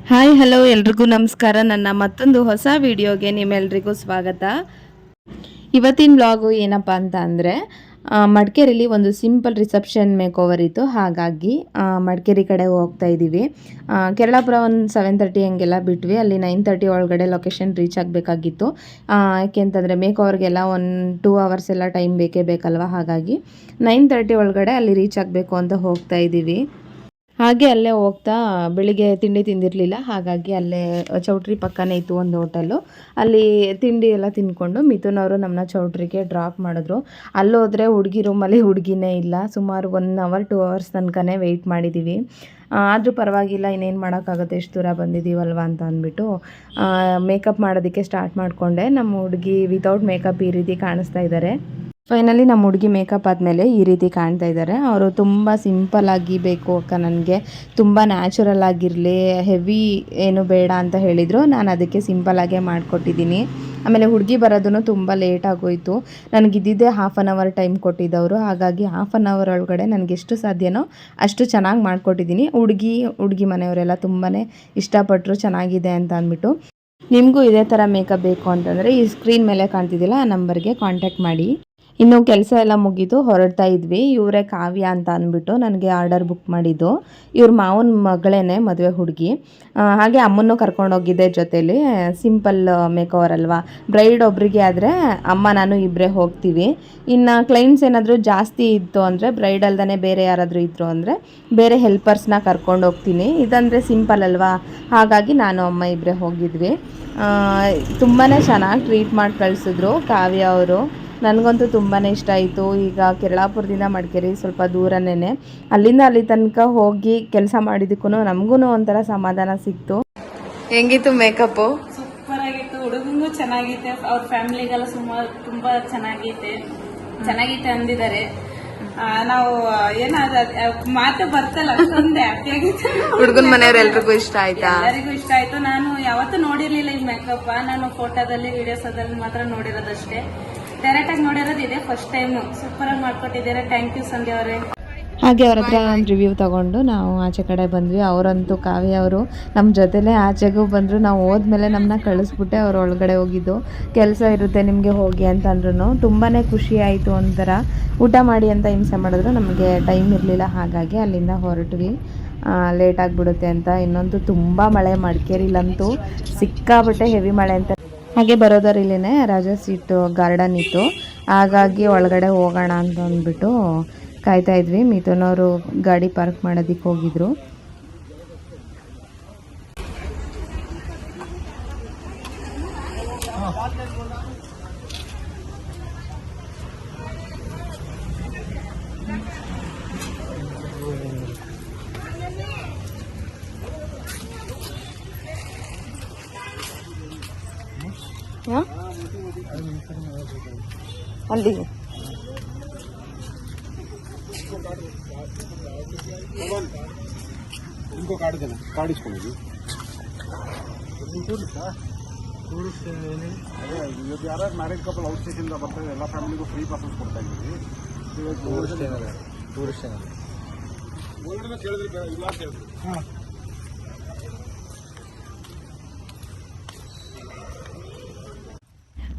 Hi hello ಎಲ್ರಿಗೂ ನಮಸ್ಕಾರ. ನನ್ನ ಮತ್ತೊಂದು ಹೊಸ ವಿಡಿಯೋಗೆ ನಿಮ್ಮೆಲ್ರಿಗೂ ಸ್ವಾಗತ. ಇವತ್ತಿನ ಬ್ಲಾಗು ಏನಪ್ಪ ಅಂತ ಅಂದರೆ ಮಡಿಕೇರಿಲಿ ಒಂದು ಸಿಂಪಲ್ ರಿಸೆಪ್ಷನ್ ಮೇಕ್ ಓವರ್ ಇತ್ತು. ಹಾಗಾಗಿ ಮಡಿಕೇರಿ ಕಡೆ ಹೋಗ್ತಾ ಇದ್ದೀವಿ. ಕೇರಳಾಪುರ ಒಂದು 7:30 ಹಂಗೆಲ್ಲ ಬಿಟ್ವಿ. ಅಲ್ಲಿ 9:30 ಒಳಗಡೆ ಲೊಕೇಶನ್ ರೀಚ್ ಆಗಬೇಕಾಗಿತ್ತು. ಯಾಕೆ ಅಂತಂದರೆ ಮೇಕ್ ಓವರ್ಗೆಲ್ಲ 1-2 ಅವರ್ಸ್ ಎಲ್ಲ ಟೈಮ್ ಬೇಕೇ ಬೇಕಲ್ವ. ಹಾಗಾಗಿ 9:30 ಒಳಗಡೆ ಅಲ್ಲಿ ರೀಚ್ ಆಗಬೇಕು ಅಂತ ಹೋಗ್ತಾ ಇದ್ದೀವಿ. ಹಾಗೆ ಅಲ್ಲೇ ಹೋಗ್ತಾ ಬೆಳಿಗ್ಗೆ ತಿಂಡಿ ತಿಂದಿರಲಿಲ್ಲ. ಹಾಗಾಗಿ ಅಲ್ಲೇ ಚೌಟ್ರಿ ಪಕ್ಕನೇ ಇತ್ತು ಒಂದು ಹೋಟೆಲು. ಅಲ್ಲಿ ತಿಂಡಿ ಎಲ್ಲ ತಿಂದ್ಕೊಂಡು ಮಿಥುನ್ ಅವರು ನಮ್ಮನ್ನ ಚೌಟ್ರಿಗೆ ಡ್ರಾಪ್ ಮಾಡಿದ್ರು. ಅಲ್ಲೋದ್ರೆ ಹುಡುಗಿ ರೂಮಲ್ಲಿ ಹುಡುಗಿನೇ ಇಲ್ಲ. ಸುಮಾರು 1 ಅವರ್ 2 ಅವರ್ಸ್ ತನಕನೇ ವೆಯ್ಟ್ ಮಾಡಿದ್ದೀವಿ. ಆದರೂ ಪರವಾಗಿಲ್ಲ, ಇನ್ನೇನು ಮಾಡೋಕ್ಕಾಗುತ್ತೆ, ಎಷ್ಟು ದೂರ ಬಂದಿದ್ದೀವಲ್ವ ಅಂತ ಅಂದ್ಬಿಟ್ಟು ಮೇಕಪ್ ಮಾಡೋದಕ್ಕೆ ಸ್ಟಾರ್ಟ್ ಮಾಡಿಕೊಂಡೆ. ನಮ್ಮ ಹುಡುಗಿ ವಿತೌಟ್ ಮೇಕಪ್ ಈ ರೀತಿ ಕಾಣಿಸ್ತಾ ಇದ್ದಾರೆ. ಫೈನಲಿ ನಮ್ಮ ಹುಡುಗಿ ಮೇಕಪ್ ಆದಮೇಲೆ ಈ ರೀತಿ ಕಾಣ್ತಾ ಇದ್ದಾರೆ. ಅವರು ತುಂಬ ಸಿಂಪಲ್ಲಾಗಿ ಬೇಕು ಅಕ್ಕ, ನನಗೆ ತುಂಬ ನ್ಯಾಚುರಲ್ ಆಗಿರಲಿ, ಹೆವಿ ಏನು ಬೇಡ ಅಂತ ಹೇಳಿದರು. ನಾನು ಅದಕ್ಕೆ ಸಿಂಪಲ್ಲಾಗೇ ಮಾಡಿಕೊಟ್ಟಿದ್ದೀನಿ. ಆಮೇಲೆ ಹುಡುಗಿ ಬರೋದೂ ತುಂಬ ಲೇಟ್ ಆಗೋಯಿತು. ನನಗಿದ್ದಿದ್ದೇ 1/2 ಅವರ್ ಟೈಮ್ ಕೊಟ್ಟಿದ್ದವರು. ಹಾಗಾಗಿ 1/2 ಅವರ್ ಒಳಗಡೆ ನನಗೆ ಎಷ್ಟು ಸಾಧ್ಯನೋ ಅಷ್ಟು ಚೆನ್ನಾಗಿ ಮಾಡಿಕೊಟ್ಟಿದ್ದೀನಿ. ಹುಡುಗಿ ಮನೆಯವರೆಲ್ಲ ತುಂಬಾ ಇಷ್ಟಪಟ್ಟರು, ಚೆನ್ನಾಗಿದೆ ಅಂತ ಅಂದ್ಬಿಟ್ಟು. ನಿಮಗೂ ಇದೇ ಥರ ಮೇಕಪ್ ಬೇಕು ಅಂತಂದರೆ ಈ ಸ್ಕ್ರೀನ್ ಮೇಲೆ ಕಾಣ್ತಿದ್ದಿಲ್ಲ ಆ ನಂಬರ್ಗೆ ಕಾಂಟ್ಯಾಕ್ಟ್ ಮಾಡಿ. ಇನ್ನು ಕೆಲಸ ಎಲ್ಲ ಮುಗಿದು ಹೊರಡ್ತಾ ಇದ್ವಿ. ಇವರೇ ಕಾವ್ಯ ಅಂತ ಅಂದ್ಬಿಟ್ಟು ನನಗೆ ಆರ್ಡರ್ ಬುಕ್ ಮಾಡಿದ್ದು. ಇವ್ರ ಮಾವನ ಮಗಳೇನೆ ಮದುವೆ ಹುಡುಗಿ. ಹಾಗೆ ಅಮ್ಮನ್ನು ಕರ್ಕೊಂಡೋಗಿದ್ದೆ ಜೊತೇಲಿ. ಸಿಂಪಲ್ ಮೇಕ್ ಓವರ್ ಅಲ್ವಾ, ಬ್ರೈಡ್ ಒಬ್ಬರಿಗೆ ಆದರೆ ಅಮ್ಮ ನಾನು ಇಬ್ಬರೇ ಹೋಗ್ತೀವಿ. ಇನ್ನು ಕ್ಲೈಂಟ್ಸ್ ಏನಾದರೂ ಜಾಸ್ತಿ ಇತ್ತು ಅಂದರೆ, ಬ್ರೈಡ್ ಅಲ್ದೇ ಬೇರೆ ಯಾರಾದರೂ ಇದ್ದರು ಅಂದರೆ ಬೇರೆ ಹೆಲ್ಪರ್ಸ್ನ ಕರ್ಕೊಂಡು ಹೋಗ್ತೀನಿ. ಇದಂದರೆ ಸಿಂಪಲ್ ಅಲ್ವಾ, ಹಾಗಾಗಿ ನಾನು ಅಮ್ಮ ಇಬ್ಬರೇ ಹೋಗಿದ್ವಿ. ತುಂಬಾ ಚೆನ್ನಾಗಿ ಟ್ರೀಟ್ ಮಾಡಿ ಕಳಿಸಿದ್ರು ಕಾವ್ಯ ಅವರು. ನನಗಂತೂ ತುಂಬಾ ಇಷ್ಟ ಆಯಿತು. ಈಗ ಕೇರಳಾಪುರದಿಂದ ಮಡಿಕೇರಿ ಸ್ವಲ್ಪ ದೂರನೇ. ಅಲ್ಲಿಂದ ಅಲ್ಲಿ ತನಕ ಹೋಗಿ ಕೆಲಸ ಮಾಡಿದ್ದಕ್ಕೂ ನಮಗೂ ಒಂಥರ ಸಮಾಧಾನ ಸಿಕ್ತು. ಹೆಂಗಿತ್ತು ಮೇಕಪ್ಪು? ಸೂಪರ್ ಆಗಿತ್ತು. ಹುಡುಗಂಗೂ ಚೆನ್ನಾಗೈತೆ, ಅವ್ರ ಫ್ಯಾಮಿಲಿಗೆಲ್ಲ ಸುಮಾರು ತುಂಬಾ ಚೆನ್ನಾಗೈತೆ ಅಂದಿದ್ದಾರೆ. ನಾವು ಮಾತು ಬರ್ತಲ್ಲ, ಅಷ್ಟೊಂದು ಹ್ಯಾಪಿ ಆಗಿತ್ತು. ಹುಡುಗನ ಮನೆಯವ್ರೆಲ್ರಿಗೂ ಇಷ್ಟ ಆಯ್ತಾ? ಎಲ್ಲರಿಗೂ ಇಷ್ಟ ಆಯ್ತು. ನಾನು ಯಾವತ್ತೂ ನೋಡಿರ್ಲಿಲ್ಲ ಈ ಮೇಕಪ್. ನಾನು ಫೋಟೋದಲ್ಲಿ ವಿಡಿಯೋಸಲ್ಲಿ ಮಾತ್ರ ನೋಡಿರೋದಷ್ಟೇ. ಡೈರೆಕ್ಟ್ ಆಗಿ ನೋಡಿರೋದು ಇದೆ ಫಸ್ಟ್ ಟೈಮ್. ಸೂಪರ್ ಆಗಿ ಮಾಡ್ಕೊಟ್ಟಿದ್ದಾರೆ. ಥ್ಯಾಂಕ್ ಯು ಸಂಧ್ಯಾ ಅವರೇ. ಹಾಗೆ ಅವ್ರ ಹತ್ರ ಒಂದು ರಿವ್ಯೂ ತೊಗೊಂಡು ನಾವು ಆಚೆ ಕಡೆ ಬಂದ್ವಿ. ಅವರಂತೂ ಕಾವ್ಯ ಅವರು ನಮ್ಮ ಜೊತೆಲೇ ಆಚೆಗೂ ಬಂದರು. ನಾವು ಹೋದ್ಮೇಲೆ ನಮ್ಮನ್ನ ಕಳಿಸ್ಬಿಟ್ಟೆ ಅವ್ರು ಒಳಗಡೆ ಹೋಗಿದ್ದು. ಕೆಲಸ ಇರುತ್ತೆ ನಿಮಗೆ ಹೋಗಿ ಅಂತ ಅಂದ್ರೂ ತುಂಬಾ ಖುಷಿ ಆಯಿತು. ಒಂಥರ ಊಟ ಮಾಡಿ ಅಂತ ಹಿಂಸೆ ಮಾಡಿದ್ರು. ನಮಗೆ ಟೈಮ್ ಇರಲಿಲ್ಲ, ಹಾಗಾಗಿ ಅಲ್ಲಿಂದ ಹೊರಟ್ವಿ. ಲೇಟ್ ಆಗಿಬಿಡುತ್ತೆ ಅಂತ. ಇನ್ನೊಂದು ತುಂಬ ಮಳೆ, ಮಡಿಕೇರಿಲಂತೂ ಸಿಕ್ಕಾಬಟ್ಟೆ ಹೆವಿ ಮಳೆ ಅಂತ. ಹಾಗೆ ಬರೋದರಿಲ್ಲೇ ರಾಜಾ ಸೀಟ್ ಗಾರ್ಡನ್ ಇತ್ತು. ಹಾಗಾಗಿ ಒಳಗಡೆ ಹೋಗೋಣ ಅಂತ ಅಂದ್ಬಿಟ್ಟು ಕಾಯ್ತಾ ಇದ್ವಿ. ಮಿಥುನವರು ಗಾಡಿ ಪಾರ್ಕ್ ಮಾಡೋದಕ್ಕೆ ಹೋಗಿದ್ರು. ಅಲ್ಲಿ ఇంకో కార్డు ఇచ్చుకోండి. ಅದೇ ಯಾರು ಮ್ಯಾರೇಜ್ ಕಪಲ್ ಔಟ್ ಸ್ಟೇಷನ್ ಬರ್ತಾರೆ, ಎಲ್ಲ ಫ್ಯಾಮಿಲಿಗೂ ಫ್ರೀ ಪಾಸಸ್ ಕೊಡ್ತಾ ಇದ್ದೀವಿ. ಟೂರಿಸ್ಟ್ ಕೇಳಿದ್ರೆ ಇಲ್ಲ ಅಂತ ಹೇಳಿದ್ರು.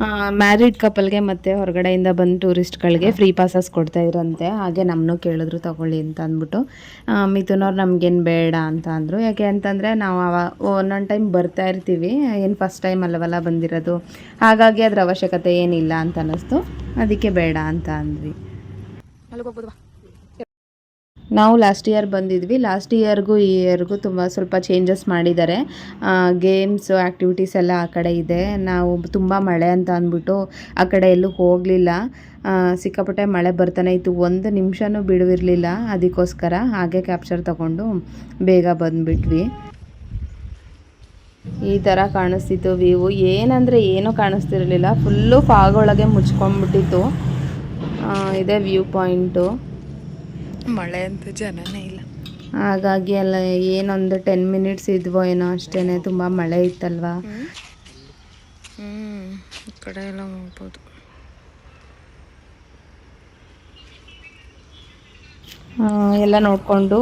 ಹಾಂ, ಮ್ಯಾರಿಡ್ ಕಪಲ್ಗೆ ಮತ್ತು ಹೊರಗಡೆಯಿಂದ ಬಂದು ಟೂರಿಸ್ಟ್ಗಳಿಗೆ ಫ್ರೀ ಪಾಸಸ್ ಕೊಡ್ತಾ ಇದ್ರಂತೆ. ಹಾಗೆ ನಮ್ಮನ್ನು ಕೇಳಿದ್ರು ತಗೊಳ್ಳಿ ಅಂತ ಅಂದ್ಬಿಟ್ಟು. ಮಿಥುನವ್ರು ನಮಗೇನು ಬೇಡ ಅಂತ ಅಂದರು. ಯಾಕೆ ಅಂತಂದರೆ ನಾವು ಒಂದೊಂದು ಟೈಮ್ ಬರ್ತಾ ಇರ್ತೀವಿ, ಏನು ಫಸ್ಟ್ ಟೈಮ್ ಅಲ್ಲವಲ್ಲ ಬಂದಿರೋದು, ಹಾಗಾಗಿ ಅದ್ರ ಅವಶ್ಯಕತೆ ಏನಿಲ್ಲ ಅಂತ ಅನ್ನಿಸ್ತು. ಅದಕ್ಕೆ ಬೇಡ ಅಂತ ಅಂದ್ವಿ. ನಾವು ಲಾಸ್ಟ್ ಇಯರ್ ಬಂದಿದ್ವಿ. ಲಾಸ್ಟ್ ಇಯರ್ಗೂ ಈ ಇಯರ್ಗೂ ಸ್ವಲ್ಪ ಚೇಂಜಸ್ ಮಾಡಿದ್ದಾರೆ. ಗೇಮ್ಸು ಆ್ಯಕ್ಟಿವಿಟೀಸ್ ಎಲ್ಲ ಆ ಕಡೆ ಇದೆ. ನಾವು ತುಂಬ ಮಳೆ ಅಂತ ಅಂದ್ಬಿಟ್ಟು ಆ ಕಡೆ ಎಲ್ಲೂ ಹೋಗಲಿಲ್ಲ. ಸಿಕ್ಕಾಪಟ್ಟೆ ಮಳೆ ಬರ್ತಾನೆ ಇತ್ತು, 1 ನಿಮಿಷನೂ ಬಿಡುವಿರಲಿಲ್ಲ. ಅದಕ್ಕೋಸ್ಕರ ಹಾಗೆ ಕ್ಯಾಪ್ಚರ್ ತಗೊಂಡು ಬೇಗ ಬಂದುಬಿಟ್ವಿ. ಈ ಥರ ಕಾಣಿಸ್ತಿತ್ತು ವ್ಯೂ. ಏನಂದರೆ ಏನೂ ಕಾಣಿಸ್ತಿರಲಿಲ್ಲ, ಫುಲ್ಲು ಫಾಗ್ ಒಳಗೆ ಮುಚ್ಕೊಂಡ್ಬಿಟ್ಟಿತ್ತು. ಇದೇ ವ್ಯೂ ಪಾಯಿಂಟು. ಮಳೆ ಅಂತ ಜನನೇ ಇಲ್ಲ, ಹಾಗಾಗಿ ಎಲ್ಲ ಏನೊಂದು 10 ಮಿನಿಟ್ಸ್ ಇದ್ವೋ ಏನೋ ಅಷ್ಟೇ. ತುಂಬ ಮಳೆ ಇತ್ತಲ್ವಾ. ಈ ಕಡೆ ಎಲ್ಲ ಹೋಗ್ಬೋದು. ಎಲ್ಲ ನೋಡಿಕೊಂಡು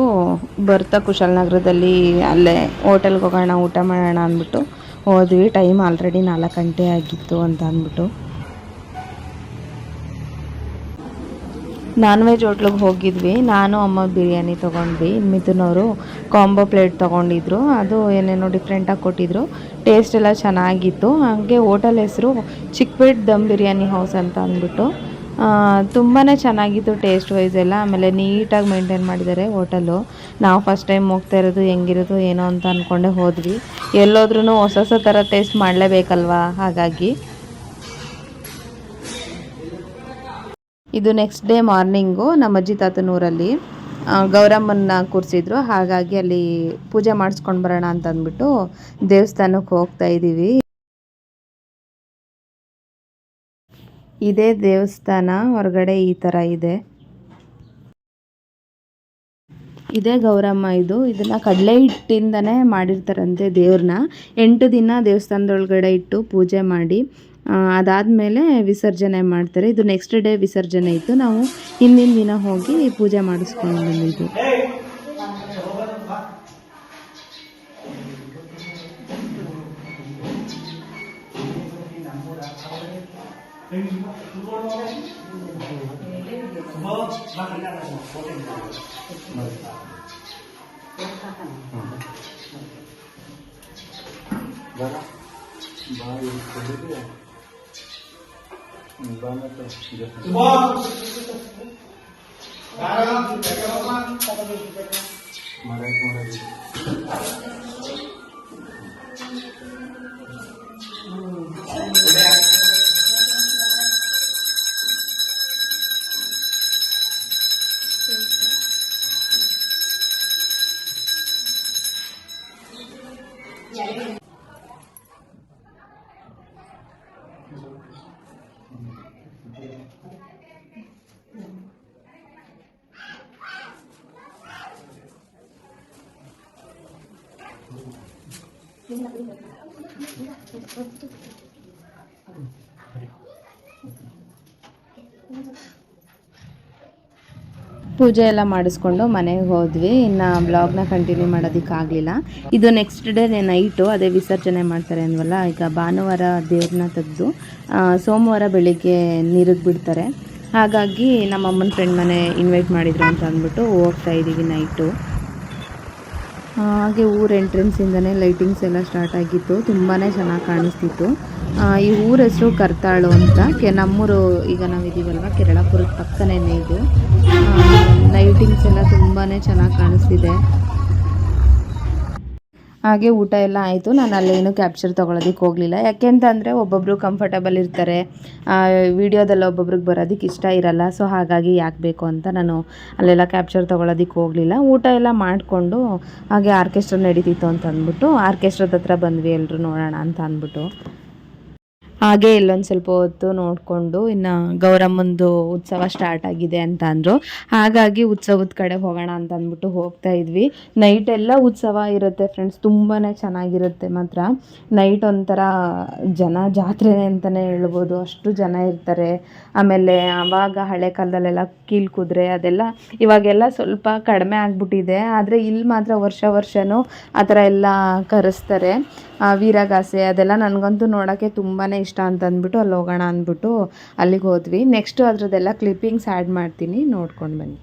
ಬರ್ತಾ ಕುಶಾಲನಗರದಲ್ಲಿ ಅಲ್ಲೇ ಹೋಟೆಲ್ಗೆ ಹೋಗೋಣ, ಊಟ ಮಾಡೋಣ ಅಂದ್ಬಿಟ್ಟು ಹೋದ್ವಿ. ಟೈಮ್ ಆಲ್ರೆಡಿ 4 ಗಂಟೆ ಆಗಿತ್ತು ಅಂತ ಅಂದ್ಬಿಟ್ಟು. ನಾನ್ ವೆಜ್ ಹೋಟ್ಲಿಗೆ ಹೋಗಿದ್ವಿ. ನಾನು ಅಮ್ಮ ಬಿರಿಯಾನಿ ತೊಗೊಂಡ್ವಿ. ಮಿಥುನವರು ಕಾಂಬೋ ಪ್ಲೇಟ್ ತೊಗೊಂಡಿದ್ರು. ಅದು ಏನೇನೋ ಡಿಫ್ರೆಂಟಾಗಿ ಕೊಟ್ಟಿದ್ರು. ಟೇಸ್ಟ್ ಎಲ್ಲ ಚೆನ್ನಾಗಿತ್ತು. ಹಾಗೆ ಹೋಟೆಲ್ ಹೆಸರು ಚಿಕ್ಕಪೇಟ್ ದಮ್ ಬಿರಿಯಾನಿ ಹೌಸ್ ಅಂತ ಅಂದ್ಬಿಟ್ಟು ತುಂಬಾ ಚೆನ್ನಾಗಿತ್ತು ಟೇಸ್ಟ್ ವೈಸ್ ಎಲ್ಲ. ಆಮೇಲೆ ನೀಟಾಗಿ ಮೇಂಟೈನ್ ಮಾಡಿದ್ದಾರೆ ಹೋಟೆಲು. ನಾವು ಫಸ್ಟ್ ಟೈಮ್ ಹೋಗ್ತಾ ಇರೋದು ಹೆಂಗಿರೋದು ಏನೋ ಅಂತ ಅಂದ್ಕೊಂಡೆ ಹೋದ್ವಿ. ಎಲ್ಲೋದ್ರೂ ಹೊಸ ಹೊಸ ಥರ ಟೇಸ್ಟ್ ಮಾಡಲೇಬೇಕಲ್ವಾ, ಹಾಗಾಗಿ. ಇದು ನೆಕ್ಸ್ಟ್ ಡೇ ಮಾರ್ನಿಂಗು ನಮ್ಮ ಅಜ್ಜಿ ತಾತನೂರಲ್ಲಿ ಗೌರಮ್ಮನ್ನ ಕೂರಿಸಿದ್ರು. ಹಾಗಾಗಿ ಅಲ್ಲಿ ಪೂಜೆ ಮಾಡಿಸ್ಕೊಂಡು ಬರೋಣ ಅಂತ ಅಂದ್ಬಿಟ್ಟು ದೇವಸ್ಥಾನಕ್ಕೆ ಹೋಗ್ತಾ ಇದ್ದೀವಿ. ಇದೇ ದೇವಸ್ಥಾನ, ಹೊರಗಡೆ ಈ ಥರ ಇದೆ. ಇದೇ ಗೌರಮ್ಮ. ಇದನ್ನು ಕಡಲೆ ಹಿಟ್ಟಿಂದನೇ ಮಾಡಿರ್ತಾರಂತೆ ದೇವ್ರನ್ನ. 8 ದಿನ ದೇವಸ್ಥಾನದೊಳಗಡೆ ಇಟ್ಟು ಪೂಜೆ ಮಾಡಿ ಅದಾದಮೇಲೆ ವಿಸರ್ಜನೆ ಮಾಡ್ತಾರೆ. ಇದು ನೆಕ್ಸ್ಟ್ ಡೇ ವಿಸರ್ಜನೆ ಇತ್ತು. ನಾವು ಹಿಂದಿನ ದಿನ ಹೋಗಿ ಪೂಜೆ ಮಾಡಿಸ್ಕೊಂಡು ಬಂದಿದ್ದು. ಪೂಜೆ ಎಲ್ಲ ಮಾಡಿಸ್ಕೊಂಡು ಮನೆಗೆ ಹೋದ್ವಿ. ಇನ್ನು ಬ್ಲಾಗ್ನ ಕಂಟಿನ್ಯೂ ಮಾಡೋದಕ್ಕಾಗಲಿಲ್ಲ. ಇದು ನೆಕ್ಸ್ಟ್ ಡೇ ನೈಟು, ಅದೇ ವಿಸರ್ಜನೆ ಮಾಡ್ತಾರೆ ಅಂದ್ವಲ್ಲ. ಈಗ ಭಾನುವಾರ ದೇವ್ರನ್ನ ತೆಗೆದು ಸೋಮವಾರ ಬೆಳಿಗ್ಗೆ ನೀರಿಗೆ ಬಿಡ್ತಾರೆ. ಹಾಗಾಗಿ ನಮ್ಮ ಅಮ್ಮನ ಫ್ರೆಂಡ್ ಮನೆ ಇನ್ವೈಟ್ ಮಾಡಿದ್ರು ಅಂತ ಅಂದ್ಬಿಟ್ಟು ಹೋಗ್ತಾ ಇದ್ದೀವಿ ನೈಟು. ಹಾಗೆ ಊರ ಎಂಟ್ರೆನ್ಸಿಂದನೇ ಲೈಟಿಂಗ್ಸ್ ಎಲ್ಲ ಸ್ಟಾರ್ಟ್ ಆಗಿತ್ತು. ತುಂಬಾ ಚೆನ್ನಾಗಿ ಕಾಣಿಸ್ತಿತ್ತು. ಈ ಊರ ಹೆಸರು ಕರ್ತಾಳು ಅಂತ. ನಮ್ಮೂರು ಈಗ ನಾವಿದ್ದೀವಲ್ವ ಕೆರಳಾಪುರದ ಪಕ್ಕನೇ ಇದು. ಲೈಟಿಂಗ್ಸ್ ಎಲ್ಲ ತುಂಬಾ ಚೆನ್ನಾಗಿ ಕಾಣಿಸ್ತಿದೆ. ಹಾಗೆ ಊಟ ಎಲ್ಲ ಆಯಿತು. ನಾನು ಅಲ್ಲೇನು ಕ್ಯಾಪ್ಚರ್ ತೊಗೊಳೋದಕ್ಕೆ ಹೋಗಲಿಲ್ಲ. ಯಾಕೆಂತಂದರೆ ಒಬ್ಬೊಬ್ಬರು ಕಂಫರ್ಟಬಲ್ ಇರ್ತಾರೆ, ವೀಡಿಯೋದೆಲ್ಲ ಒಬ್ಬೊಬ್ರಿಗೆ ಬರೋದಕ್ಕೆ ಇಷ್ಟ ಇರಲ್ಲ. ಸೊ ಹಾಗಾಗಿ ಯಾಕೆ ಬೇಕು ಅಂತ ನಾನು ಅಲ್ಲೆಲ್ಲ ಕ್ಯಾಪ್ಚರ್ ತೊಗೊಳೋದಕ್ಕೆ ಹೋಗಲಿಲ್ಲ. ಊಟ ಎಲ್ಲ ಮಾಡಿಕೊಂಡು ಹಾಗೆ ಆರ್ಕೆಸ್ಟ್ರಾ ನಡೀತಿತ್ತು ಅಂತ ಅಂದ್ಬಿಟ್ಟು ಆರ್ಕೆಸ್ಟ್ರಾದ ಹತ್ರ ಬಂದ್ವಿ ಎಲ್ಲರೂ ನೋಡೋಣ ಅಂತ ಅಂದ್ಬಿಟ್ಟು. ಹಾಗೆ ಇಲ್ಲೊಂದು ಸ್ವಲ್ಪ ಹೊತ್ತು ನೋಡಿಕೊಂಡು ಇನ್ನು ಗೌರಮ್ಮಂದು ಉತ್ಸವ ಸ್ಟಾರ್ಟ್ ಆಗಿದೆ ಅಂತ ಅಂದರು. ಹಾಗಾಗಿ ಉತ್ಸವದ ಕಡೆ ಹೋಗೋಣ ಅಂತ ಅಂದ್ಬಿಟ್ಟು ಹೋಗ್ತಾ ಇದ್ವಿ. ನೈಟ್ ಎಲ್ಲ ಉತ್ಸವ ಇರುತ್ತೆ ಫ್ರೆಂಡ್ಸ್, ತುಂಬಾ ಚೆನ್ನಾಗಿರುತ್ತೆ ಮಾತ್ರ. ನೈಟ್ ಒಂಥರ ಜಾತ್ರೆನೇ ಅಂತಲೇ ಹೇಳ್ಬೋದು, ಅಷ್ಟು ಜನ ಇರ್ತಾರೆ. ಆಮೇಲೆ ಆವಾಗ ಹಳೆ ಕಾಲದಲ್ಲೆಲ್ಲ ಕೀಲು ಕುದುರೆ ಅದೆಲ್ಲ ಇವಾಗೆಲ್ಲ ಸ್ವಲ್ಪ ಕಡಿಮೆ ಆಗಿಬಿಟ್ಟಿದೆ. ಆದರೆ ಇಲ್ಲಿ ಮಾತ್ರ ವರ್ಷವೂ ಆ ಥರ ಎಲ್ಲ ಕರೆಸ್ತಾರೆ. ವೀರಗಾಸೆ ಅದೆಲ್ಲ ನನಗಂತೂ ನೋಡೋಕ್ಕೆ ತುಂಬಾ ಇಷ್ಟ ಅಂತ ಅಂದ್ಬಿಟ್ಟು ಅಲ್ಲಿ ಹೋಗೋಣ ಅಂದ್ಬಿಟ್ಟು ಅಲ್ಲಿಗೆ ಹೋದ್ವಿ. ನೆಕ್ಸ್ಟು ಅದರದ್ದೆಲ್ಲ ಕ್ಲಿಪ್ಪಿಂಗ್ಸ್ ಆ್ಯಡ್ ಮಾಡ್ತೀನಿ, ನೋಡ್ಕೊಂಡು ಬನ್ನಿ.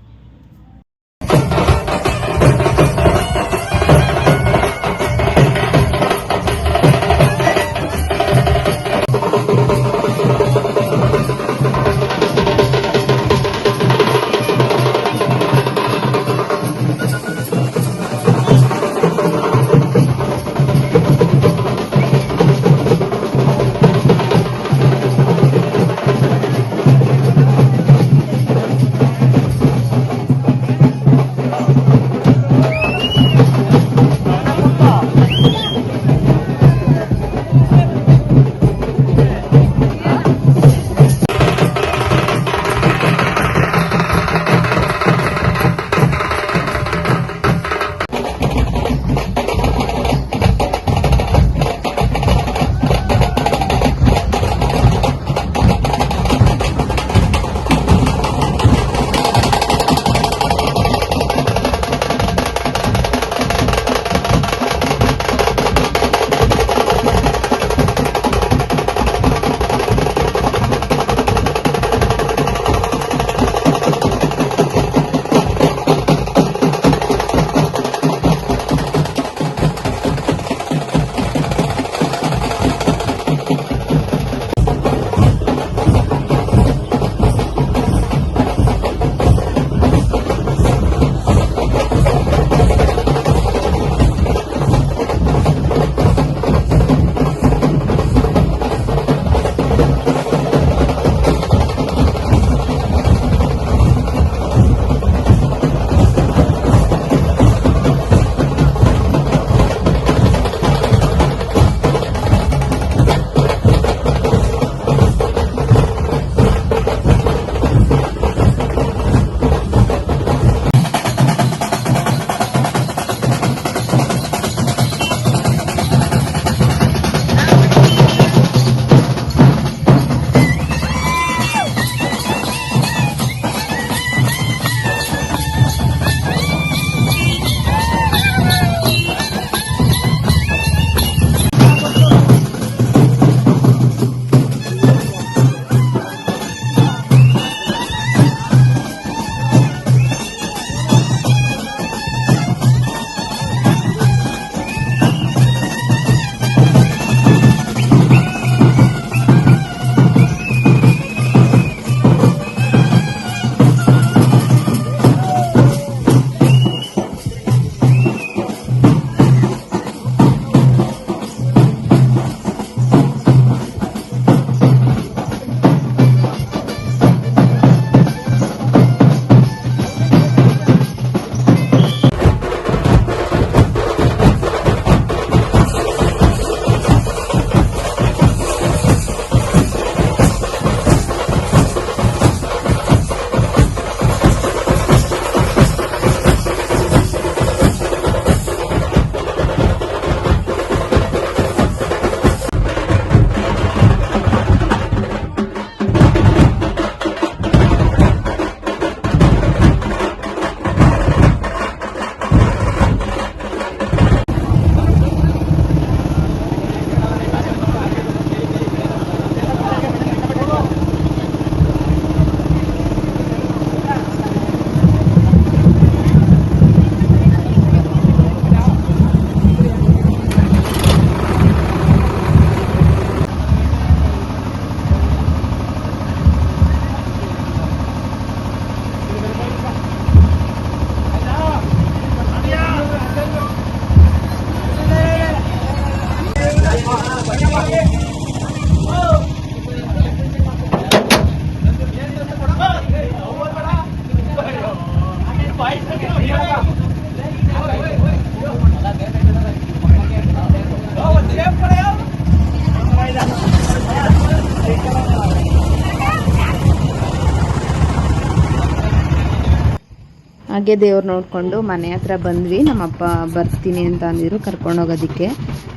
ಹಾಗೆ ದೇವ್ರು ನೋಡಿಕೊಂಡು ಮನೆ ಹತ್ರ ಬಂದ್ವಿ. ನಮ್ಮಪ್ಪ ಬರ್ತೀನಿ ಅಂತ ಅಂದಿದ್ರು ಕರ್ಕೊಂಡೋಗೋದಕ್ಕೆ,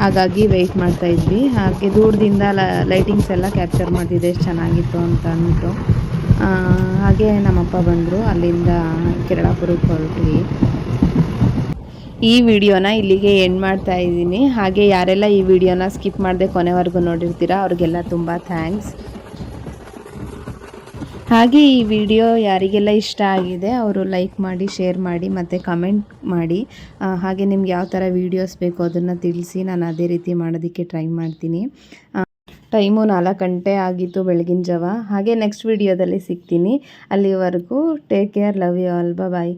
ಹಾಗಾಗಿ ವೆಯ್ಟ್ ಮಾಡ್ತಾ ಇದ್ವಿ. ಹಾಗೆ ದೂರದಿಂದ ಲೈಟಿಂಗ್ಸ್ ಎಲ್ಲ ಕ್ಯಾಪ್ಚರ್ ಮಾಡ್ತಿದ್ದೆ ಎಷ್ಟು ಚೆನ್ನಾಗಿತ್ತು ಅಂತ ಅಂದ್ಬಿಟ್ಟು. ಹಾಗೆ ನಮ್ಮಪ್ಪ ಬಂದರು, ಅಲ್ಲಿಂದ ಕೆರಳಾಪುರಕ್ಕೆ ಹೊರಟ್ವಿ. ಈ ವಿಡಿಯೋನ ಇಲ್ಲಿಗೆ ಎಂಡ್ ಮಾಡ್ತಾ ಇದ್ದೀನಿ. ಹಾಗೆ ಯಾರೆಲ್ಲ ಈ ವಿಡಿಯೋನ ಸ್ಕಿಪ್ ಮಾಡದೆ ಕೊನೆವರೆಗೂ ನೋಡಿರ್ತೀರಾ ಅವ್ರಿಗೆಲ್ಲ ತುಂಬ ಥ್ಯಾಂಕ್ಸ್. ಹಾಗೆ ಈ ವಿಡಿಯೋ ಯಾರಿಗೆಲ್ಲ ಇಷ್ಟ ಆಗಿದೆ ಅವರು ಲೈಕ್ ಮಾಡಿ, ಶೇರ್ ಮಾಡಿ ಮತ್ತು ಕಮೆಂಟ್ ಮಾಡಿ. ಹಾಗೆ ನಿಮ್ಗೆ ಯಾವ ಥರ ವೀಡಿಯೋಸ್ ಬೇಕು ಅದನ್ನು ತಿಳಿಸಿ, ನಾನು ಅದೇ ರೀತಿ ಮಾಡೋದಕ್ಕೆ ಟ್ರೈ ಮಾಡ್ತೀನಿ. ಟೈಮು 4 ಗಂಟೆ ಆಗಿತ್ತು ಬೆಳಗಿನ ಜಾವ. ಹಾಗೆ ನೆಕ್ಸ್ಟ್ ವಿಡಿಯೋದಲ್ಲಿ ಸಿಗ್ತೀನಿ. ಅಲ್ಲಿವರೆಗೂ take care, love you all, bye.